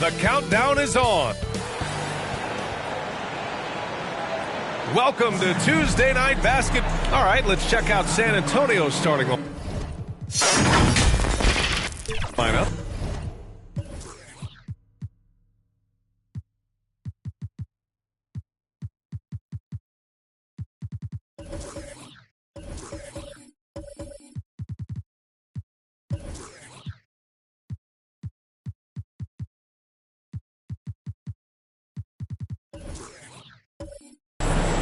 The countdown is on. Welcome to Tuesday Night Basket. All right, let's check out San Antonio's starting lineup.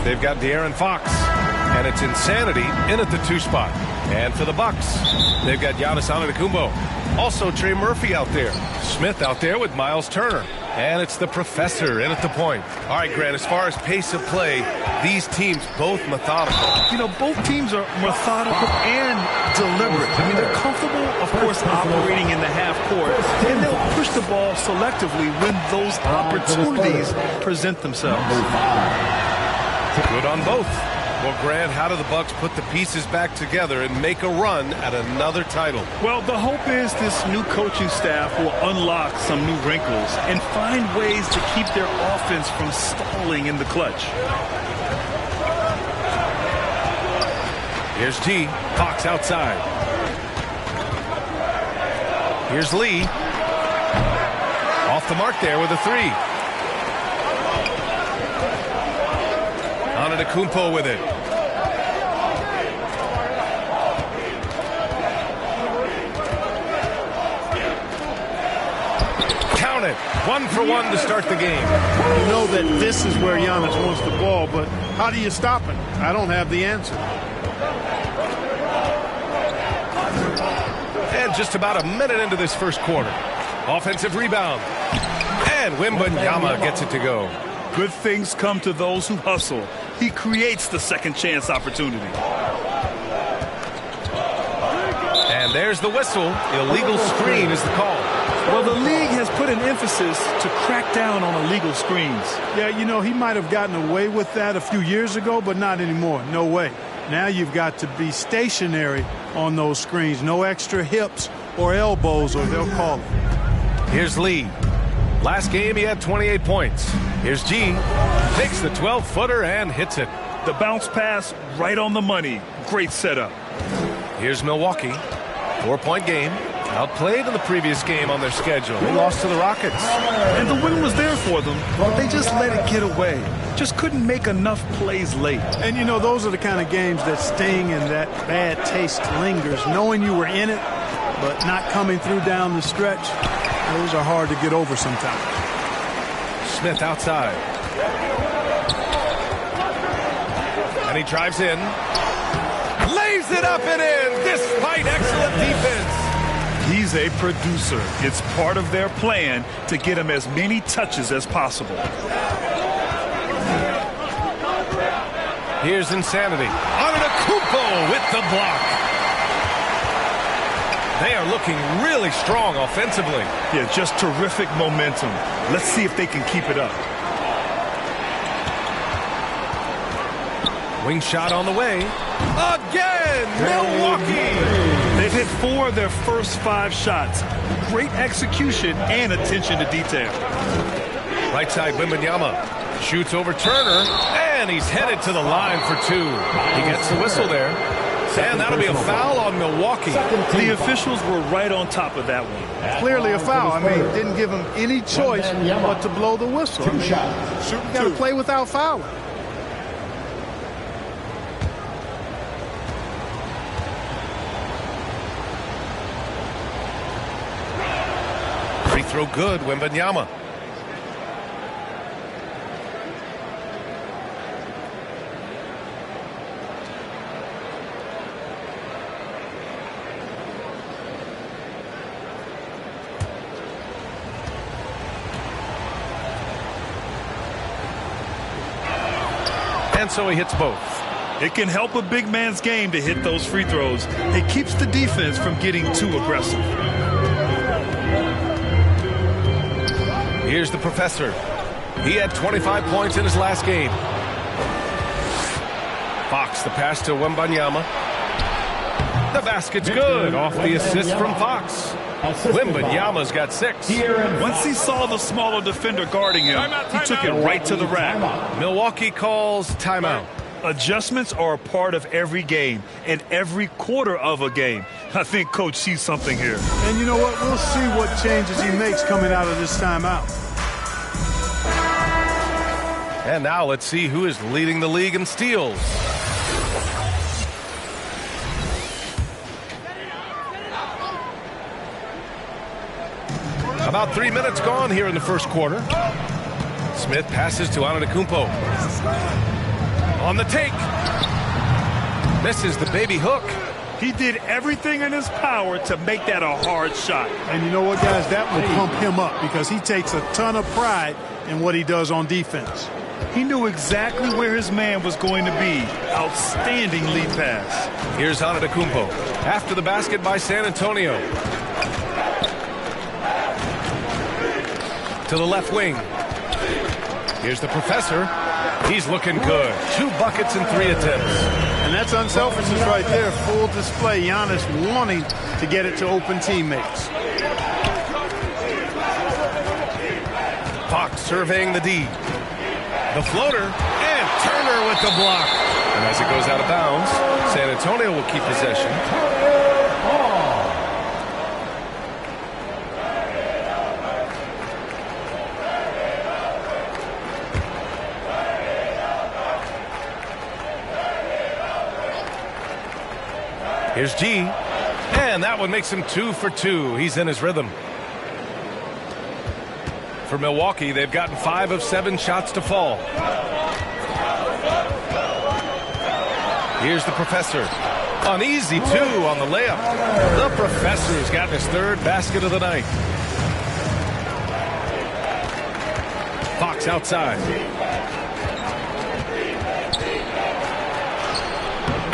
They've got De'Aaron Fox, and it's Insanity in at the 2 spot. And for the Bucks, they've got Giannis Antetokounmpo. Also Trey Murphy out there. Smith out there with Miles Turner. And it's the Professor in at the point. All right, Grant, as far as pace of play, these teams both methodical. You know, both teams are methodical and deliberate. I mean, they're comfortable, of course, operating in the half court, and they'll push the ball selectively when those opportunities present themselves. Good on both. Well, Grant, how do the Bucks put the pieces back together and make a run at another title? Well, the hope is this new coaching staff will unlock some new wrinkles and find ways to keep their offense from stalling in the clutch. Here's T. Fox outside. Here's Lee. Off the mark there with a 3. Antetokounmpo with it. Count it. 1 for 1 to start the game. You know that this is where Giannis wants the ball, but how do you stop him? I don't have the answer. And just about a minute into this first quarter. Offensive rebound. And Wembanyama gets it to go. Good things come to those who hustle. He creates the second chance opportunity. And there's the whistle. Illegal screen is the call. Well, the league has put an emphasis to crack down on illegal screens. Yeah, you know, he might have gotten away with that a few years ago, but not anymore. No way. Now you've got to be stationary on those screens. No extra hips or elbows, or they'll call it. Here's Lee. Last game, he had 28 points. Here's G. Takes the 12-footer and hits it. The bounce pass right on the money. Great setup. Here's Milwaukee. 4-point game. Outplayed in the previous game on their schedule. They lost to the Rockets. And the win was there for them, but they just let it get away. Just couldn't make enough plays late. And, you know, those are the kind of games that sting and that bad taste lingers. Knowing you were in it, but not coming through down the stretch, those are hard to get over sometimes. Smith outside. And he drives in. Lays it up and in, despite excellent defense. He's a producer. It's part of their plan to get him as many touches as possible. Here's Insanity. Antetokounmpo with the block. They are looking really strong offensively. Yeah, just terrific momentum. Let's see if they can keep it up. Wing shot on the way. Again, Milwaukee. They've hit 4 of their first 5 shots. Great execution and attention to detail. Right side, Wembanyama shoots over Turner, and he's headed to the line for 2. He gets the whistle there. And that'll be a foul on Milwaukee. The officials were right on top of that one. Clearly a foul. I mean, didn't give him any choice but to blow the whistle. I mean, you got to play without fouling. Free throw good, Wembanyama. And so he hits both. It can help a big man's game to hit those free throws. It keeps the defense from getting too aggressive. Here's the Professor. He had 25 points in his last game. Fox, the pass to Wembanyama. The basket's good off the assist from Fox. Wembanyama's got 6. Once he saw the smaller defender guarding him, he took it right to the rack. Milwaukee calls timeout. Adjustments are a part of every game and every quarter of a game. I think Coach sees something here. And you know what? We'll see what changes he makes coming out of this timeout. And now let's see who is leading the league in steals. About 3 minutes gone here in the first quarter. Smith passes to Antetokounmpo. On the take. Misses the baby hook. He did everything in his power to make that a hard shot. And you know what, guys? That will pump him up because he takes a ton of pride in what he does on defense. He knew exactly where his man was going to be. Outstanding lead pass. Here's Antetokounmpo. After the basket by San Antonio. To the left wing. Here's the professor. He's looking good. 2 buckets in 3 attempts. And that's unselfishness right there. Full display. Giannis wanting to get it to open teammates. Fox surveying the D. The floater. And Turner with the block. And as it goes out of bounds, San Antonio will keep possession. Here's G. And that one makes him 2 for 2. He's in his rhythm. For Milwaukee, they've gotten 5 of 7 shots to fall. Here's the professor. An easy 2 on the layup. The professor's got his 3rd basket of the night. Fox outside.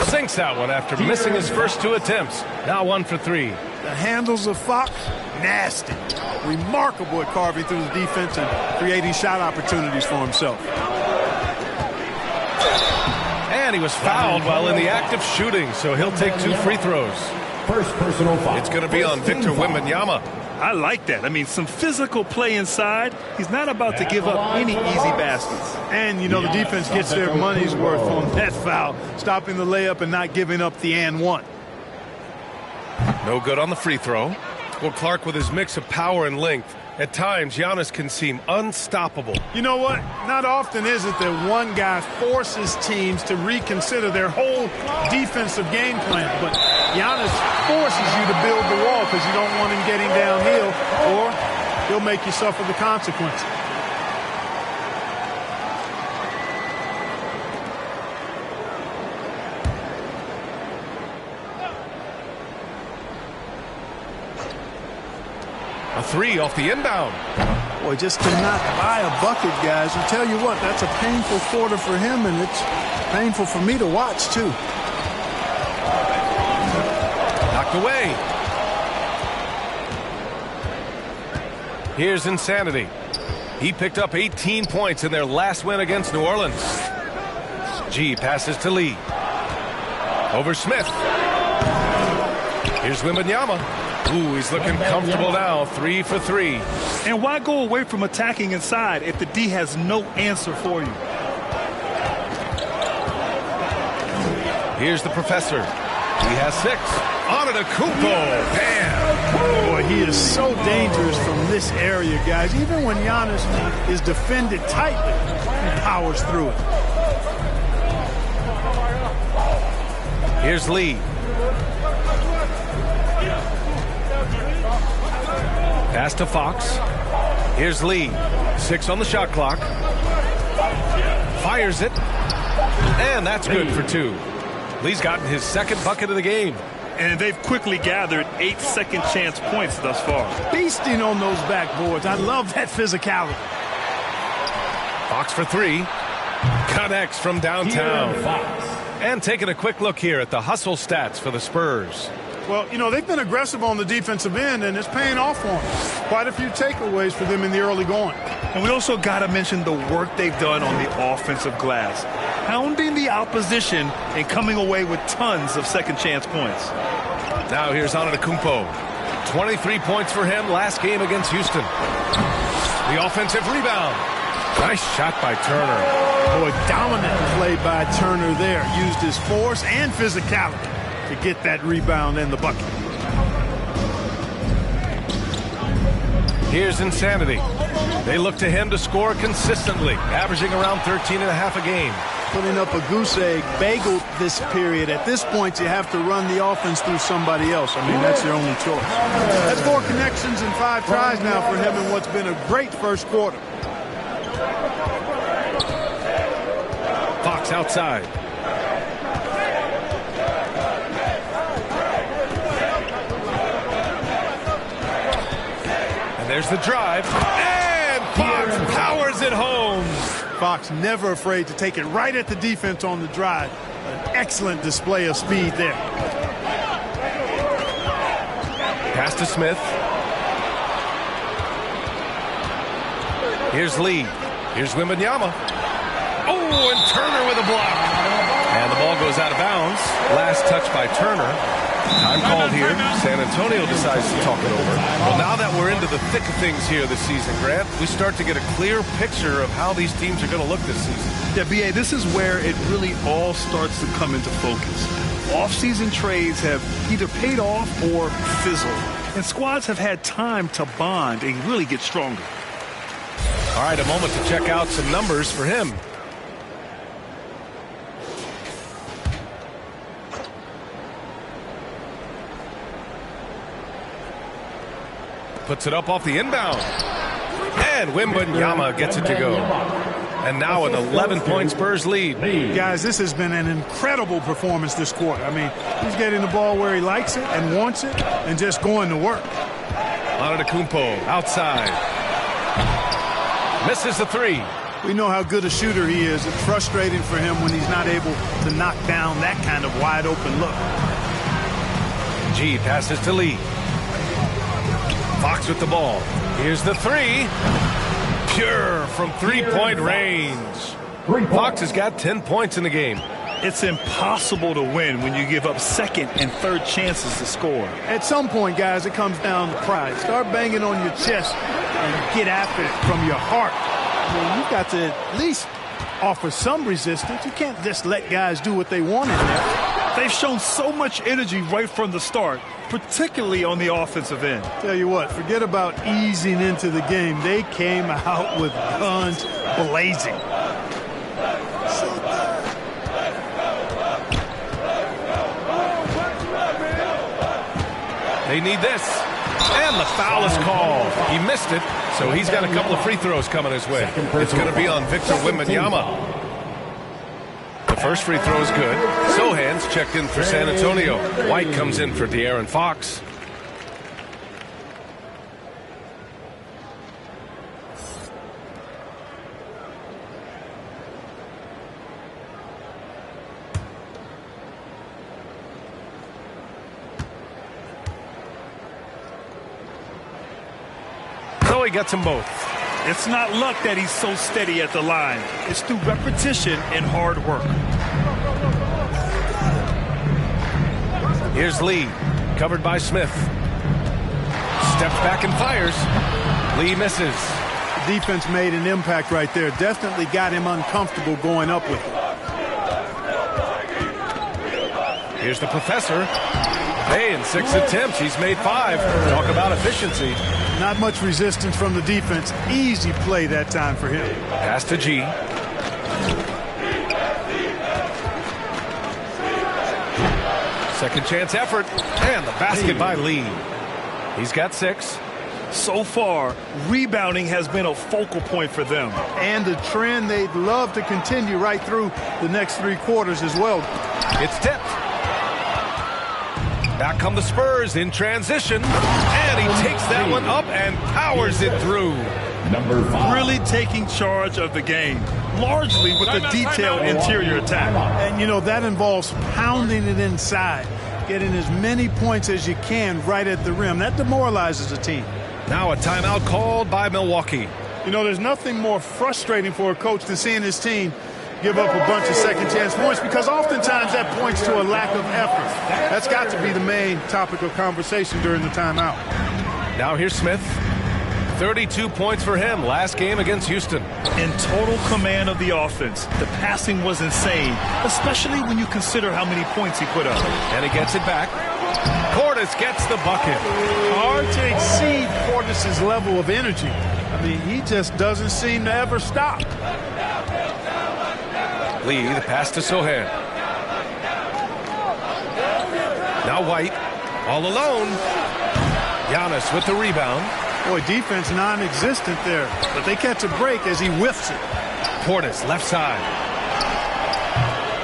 Sinks that one after missing his first 2 attempts. Now 1 for 3. The handles of Fox, nasty. Remarkable at carving through the defense and creating shot opportunities for himself. And he was fouled while in the act of shooting, so he'll take 2 free throws. First personal foul. It's going to be on Victor Wembanyama. I like that. I mean, some physical play inside. He's not about to give up any easy baskets. And, you know, the defense gets their money's worth on that foul, stopping the layup and not giving up the and one. No good on the free throw. Well, Clark, with his mix of power and length, at times Giannis can seem unstoppable. You know what? Not often is it that one guy forces teams to reconsider their whole defensive game plan. But Giannis forces you to build the wall because you don't want him getting downhill, or he'll make you suffer the consequences. A 3 off the inbound. Boy, just to not buy a bucket, guys. I tell you what, that's a painful quarter for him, and it's painful for me to watch, too. Knocked away. Here's Insanity. He picked up 18 points in their last win against New Orleans. G passes to Lee. Over Smith. Here's Wembanyama. Ooh, he's looking comfortable now. 3 for 3. And why go away from attacking inside if the D has no answer for you? Here's the professor. He has 6. Antetokounmpo. Bam. Boy, he is so dangerous from this area, guys. Even when Giannis is defended tightly, he powers through it. Here's Lee. Pass to Fox. Here's Lee. 6 on the shot clock. Fires it. And that's good for 2. Lee's gotten his 2nd bucket of the game. And they've quickly gathered 8 second chance points thus far. Feasting on those backboards. I love that physicality. Fox for 3. Connects from downtown. And taking a quick look here at the hustle stats for the Spurs. Well, you know, they've been aggressive on the defensive end, and it's paying off for them. Quite a few takeaways for them in the early going. And we also got to mention the work they've done on the offensive glass. Pounding the opposition and coming away with tons of second chance points. Now here's Antetokounmpo. 23 points for him last game against Houston. The offensive rebound. Nice shot by Turner. Boy, dominant play by Turner there. Used his force and physicality to get that rebound and the bucket. Here's Insanity. They look to him to score consistently, averaging around 13.5 a game. Putting up a goose egg bagel this period. At this point, you have to run the offense through somebody else. I mean, that's your only choice. That's 4 connections and 5 tries now for him in what's been a great first quarter. Fox outside. And there's the drive. And Fox powers it home. Fox never afraid to take it right at the defense on the drive. An excellent display of speed there. Pass to Smith. Here's Lee. Here's Wembanyama. Oh, and Turner with a block. And the ball goes out of bounds. Last touch by Turner. Time called here. San Antonio decides to talk it over. Well, now that we're into the thick of things here this season, Grant, we start to get a clear picture of how these teams are going to look this season. Yeah, B.A., this is where it really all starts to come into focus. Off-season trades have either paid off or fizzled, and squads have had time to bond and really get stronger. All right, a moment to check out some numbers for him. Puts it up off the inbound. And Wembanyama gets it to go. And now an 11-point Spurs lead. Guys, this has been an incredible performance this quarter. I mean, he's getting the ball where he likes it and wants it and just going to work. Antetokounmpo outside. Misses the 3. We know how good a shooter he is. It's frustrating for him when he's not able to knock down that kind of wide-open look. G passes to Lee. Fox with the ball. Here's the 3. Pure from three-point range. Fox has got 10 points in the game. It's impossible to win when you give up second and third chances to score. At some point, guys, it comes down to pride. Start banging on your chest and get after it from your heart. I mean, you've got to at least offer some resistance. You can't just let guys do what they want in there. They've shown so much energy right from the start, particularly on the offensive end. Tell you what, forget about easing into the game. They came out with guns blazing. They need this. And the foul is called. He missed it, so he's got a couple of free throws coming his way. It's going to be on Victor Wembanyama. The first free throw is good. Sohan's checked in for San Antonio. White comes in for De'Aaron Fox. So he gets them both. It's not luck that he's so steady at the line. It's through repetition and hard work. Here's Lee, covered by Smith. Steps back and fires. Lee misses. The defense made an impact right there. Definitely got him uncomfortable going up with it. Here's the professor. Hey, in 6 attempts, he's made 5. Talk about efficiency. Not much resistance from the defense. Easy play that time for him. Pass to G. Second chance effort. And the basket by Lee. He's got 6. So far, rebounding has been a focal point for them. And the trend they'd love to continue right through the next 3 quarters as well. It's tipped. Back come the Spurs in transition. And he takes that one up and powers it through. Number 5. Really taking charge of the game, largely with the detailed interior attack. And, you know, that involves pounding it inside, getting as many points as you can right at the rim. That demoralizes a team. Now a timeout called by Milwaukee. You know, there's nothing more frustrating for a coach than seeing his team give up a bunch of second-chance points, because oftentimes that points to a lack of effort. That's got to be the main topic of conversation during the timeout. Now here's Smith. 32 points for him last game against Houston. In total command of the offense. The passing was insane, especially when you consider how many points he put up. And he gets it back. Portis gets the bucket. Hard to exceed Portis' level of energy. I mean, he just doesn't seem to ever stop. Lee, the pass to Sohan. Now White, all alone. Giannis with the rebound. Boy, defense non-existent there, but they catch a break as he whiffs it. Portis, left side.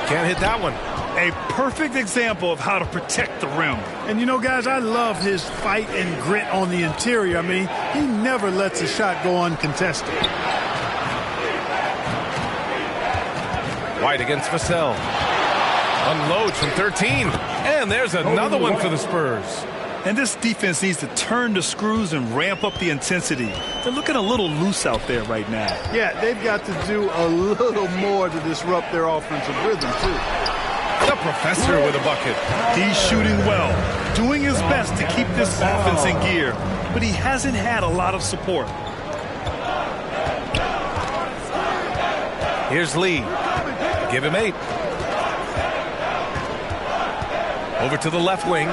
Can't hit that one. A perfect example of how to protect the rim. And you know, guys, I love his fight and grit on the interior. I mean, he never lets a shot go uncontested. White against Vassell. Unloads from 13. And there's another one for the Spurs. And this defense needs to turn the screws and ramp up the intensity. They're looking a little loose out there right now. Yeah, they've got to do a little more to disrupt their offensive rhythm, too. The professor with a bucket. He's shooting well, doing his best to keep this offense in gear, but he hasn't had a lot of support. Here's Lee. Give him 8. Over to the left wing.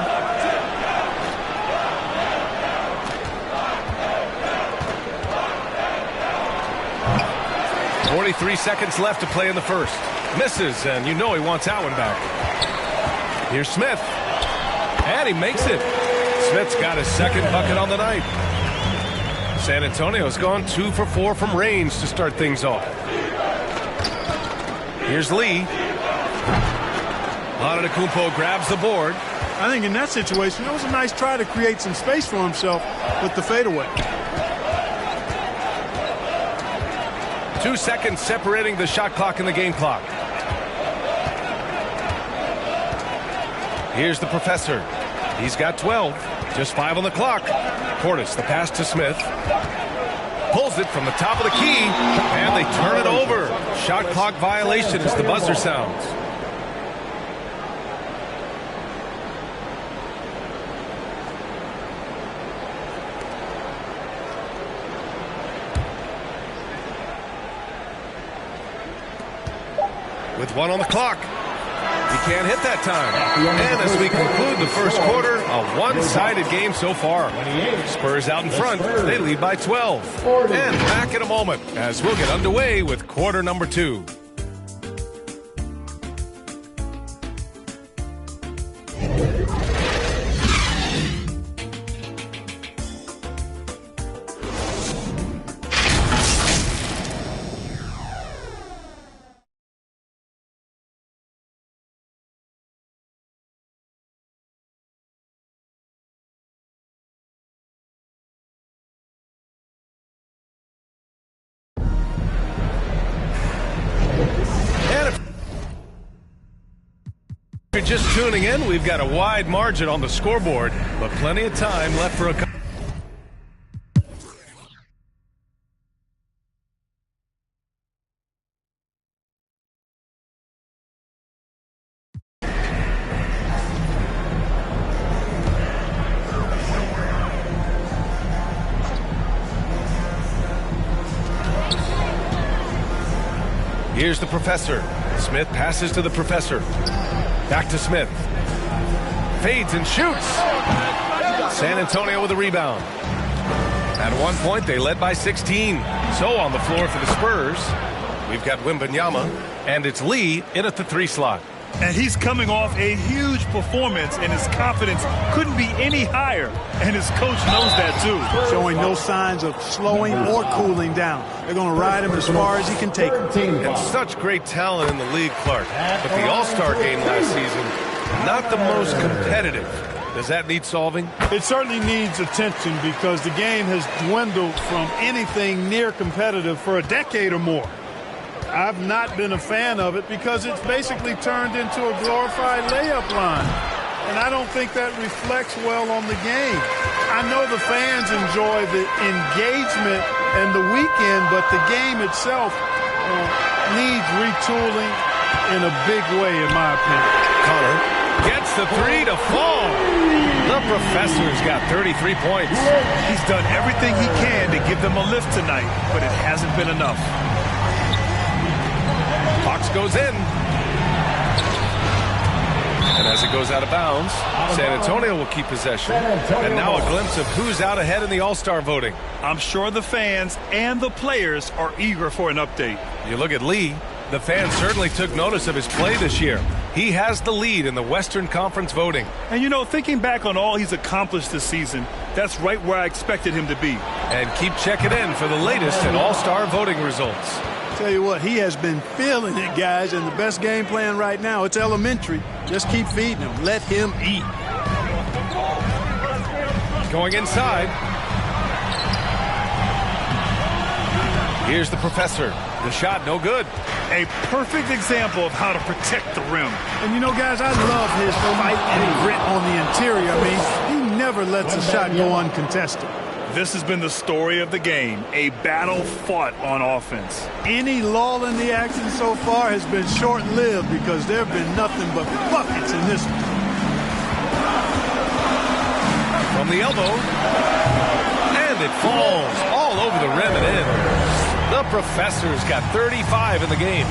.43 seconds left to play in the first. Misses, and you know he wants that one back. Here's Smith. And he makes it. Smith's got his second bucket on the night. San Antonio's gone 2 for 4 from range to start things off. Here's Lee. Antetokounmpo grabs the board. I think in that situation, it was a nice try to create some space for himself with the fadeaway. 2 seconds separating the shot clock and the game clock. Here's the professor. He's got 12. Just 5 on the clock. Portis, the pass to Smith. Pulls it from the top of the key, and they turn it over. Shot clock violation as the buzzer sounds. With 1 on the clock. He can't hit that time. And as we conclude the first quarter, a one-sided game so far. Spurs out in front. They lead by 12. And back in a moment as we'll get underway with quarter number 2. If you're just tuning in, we've got a wide margin on the scoreboard, but plenty of time left for a... Here's the professor. Smith passes to the professor. Back to Smith. Fades and shoots. San Antonio with a rebound. At one point, they led by 16. So on the floor for the Spurs, we've got Wembanyama, and it's Lee in at the 3 slot. And he's coming off a huge performance, and his confidence couldn't be any higher. And his coach knows that, too. Showing no signs of slowing or cooling down. They're going to ride him as far as he can take him. And such great talent in the league, Clark. But the All-Star game last season, not the most competitive. Does that need solving? It certainly needs attention because the game has dwindled from anything near competitive for a decade or more. I've not been a fan of it because it's basically turned into a glorified layup line. And I don't think that reflects well on the game. I know the fans enjoy the engagement and the weekend, but the game itself needs retooling in a big way, in my opinion. Connor gets the three to fall. The professor's got 33 points. He's done everything he can to give them a lift tonight, but it hasn't been enough. Fox goes in. And as it goes out of bounds, San Antonio will keep possession. And now a glimpse of who's out ahead in the All-Star voting. I'm sure the fans and the players are eager for an update. You look at Lee. The fans certainly took notice of his play this year. He has the lead in the Western Conference voting. And, you know, thinking back on all he's accomplished this season, that's right where I expected him to be. And keep checking in for the latest in All-Star voting results. Tell you what, he has been feeling it, guys, and the best game plan right now, it's elementary. Just keep feeding him. Let him eat. Going inside. Here's the professor. The shot, no good. A perfect example of how to protect the rim. And you know, guys, I love his fight and grit on the interior. I mean, he never lets a shot go uncontested. This has been the story of the game, a battle fought on offense. Any lull in the action so far has been short-lived because there have been nothing but buckets in this one. From the elbow. And it falls all over the rim and in. The professor's got 35 in the game.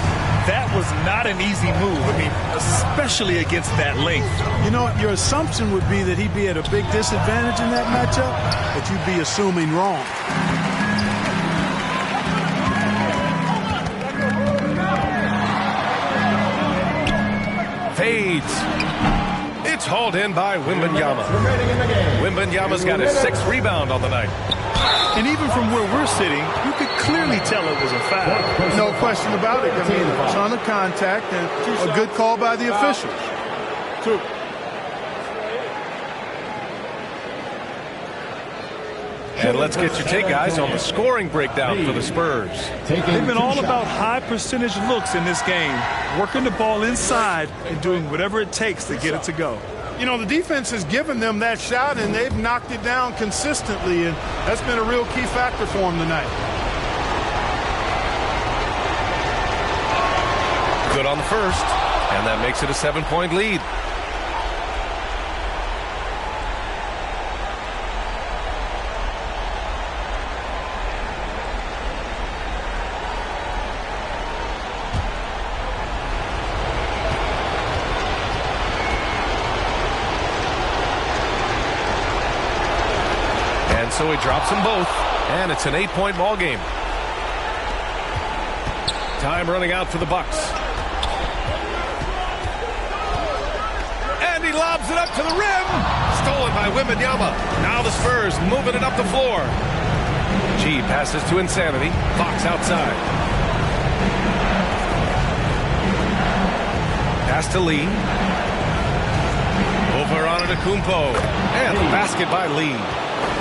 That was not an easy move. I mean, especially against that length. You know, your assumption would be that he'd be at a big disadvantage in that matchup, but you'd be assuming wrong. Fades. It's hauled in by Wembanyama. Wembanyama's got his 6th rebound on the night. And even from where we're sitting, you could clearly tell it was a foul. No question about it. I mean, a ton of contact and a good call by the officials. Two. And let's get your take, guys, on the scoring breakdown for the Spurs. They've been all about high percentage looks in this game, working the ball inside and doing whatever it takes to get it to go. You know, the defense has given them that shot, and they've knocked it down consistently, and that's been a real key factor for them tonight. Good on the first, and that makes it a 7-point lead. So he drops them both, and it's an 8-point ball game. Time running out for the Bucks. And he lobs it up to the rim. Stolen by Wembanyama. Now the Spurs moving it up the floor. G passes to Insanity. Fox outside. Pass to Lee. Over on Antetokounmpo. And the basket by Lee.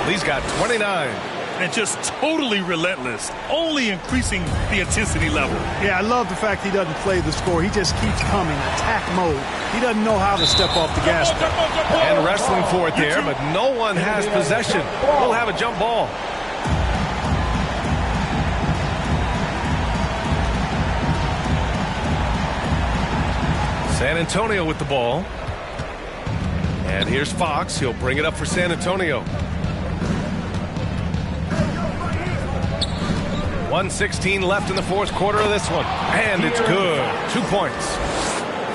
Lee's got 29. And just totally relentless, only increasing the intensity level. Yeah, I love the fact he doesn't play the score. He just keeps coming, attack mode. He doesn't know how to step off the gas pedal. And wrestling for it there, but no one has possession. We'll have a jump ball. San Antonio with the ball. And here's Fox. He'll bring it up for San Antonio. 1:16 left in the fourth quarter of this one. And it's good. 2 points.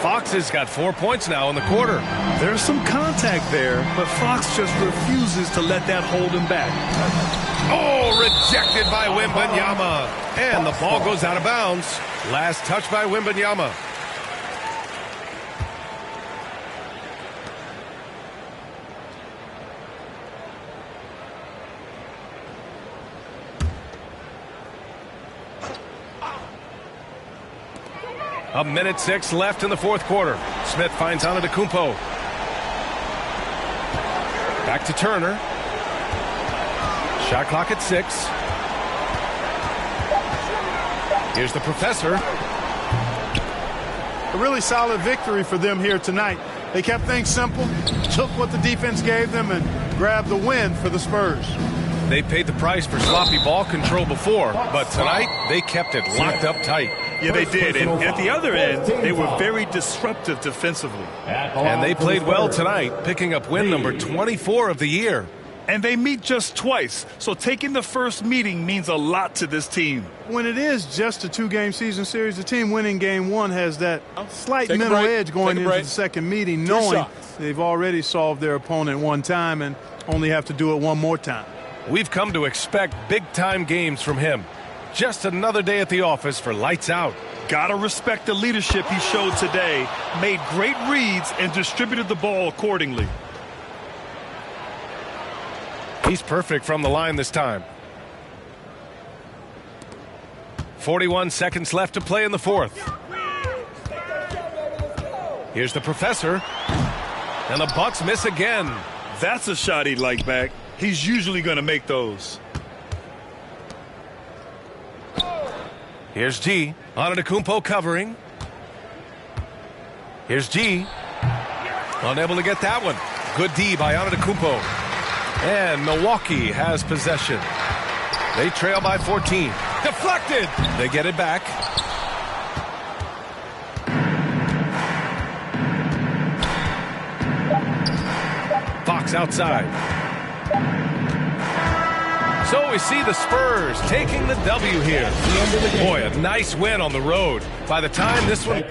Fox has got 4 points now in the quarter. There's some contact there, but Fox just refuses to let that hold him back. Oh, rejected by Wembanyama. And the ball goes out of bounds. Last touch by Wembanyama. A minute 6 left in the fourth quarter. Smith finds Antetokounmpo. Back to Turner. Shot clock at 6. Here's the professor. A really solid victory for them here tonight. They kept things simple, took what the defense gave them, and grabbed the win for the Spurs. They paid the price for sloppy ball control before, but tonight they kept it locked up tight. Yeah, they did. And at the other end, they were very disruptive defensively. And they played well tonight, picking up win number 24 of the year. And they meet just twice, so taking the first meeting means a lot to this team. When it is just a 2-game season series, the team winning game 1 has that slight mental edge going into the second meeting, knowing they've already solved their opponent one time and only have to do it one more time. We've come to expect big-time games from him. Just another day at the office for lights out. Gotta respect the leadership he showed today, made great reads and distributed the ball accordingly. He's perfect from the line this time. 41 seconds left to play in the fourth. Here's the professor. And the Bucks miss again. That's a shot he'd like back. He's usually going to make those. Here's G. Antetokounmpo covering. Here's G. Unable to get that one. Good D by Antetokounmpo. And Milwaukee has possession. They trail by 14. Deflected. They get it back. Fox outside. So we see the Spurs taking the W here. Boy, a nice win on the road. By the time this one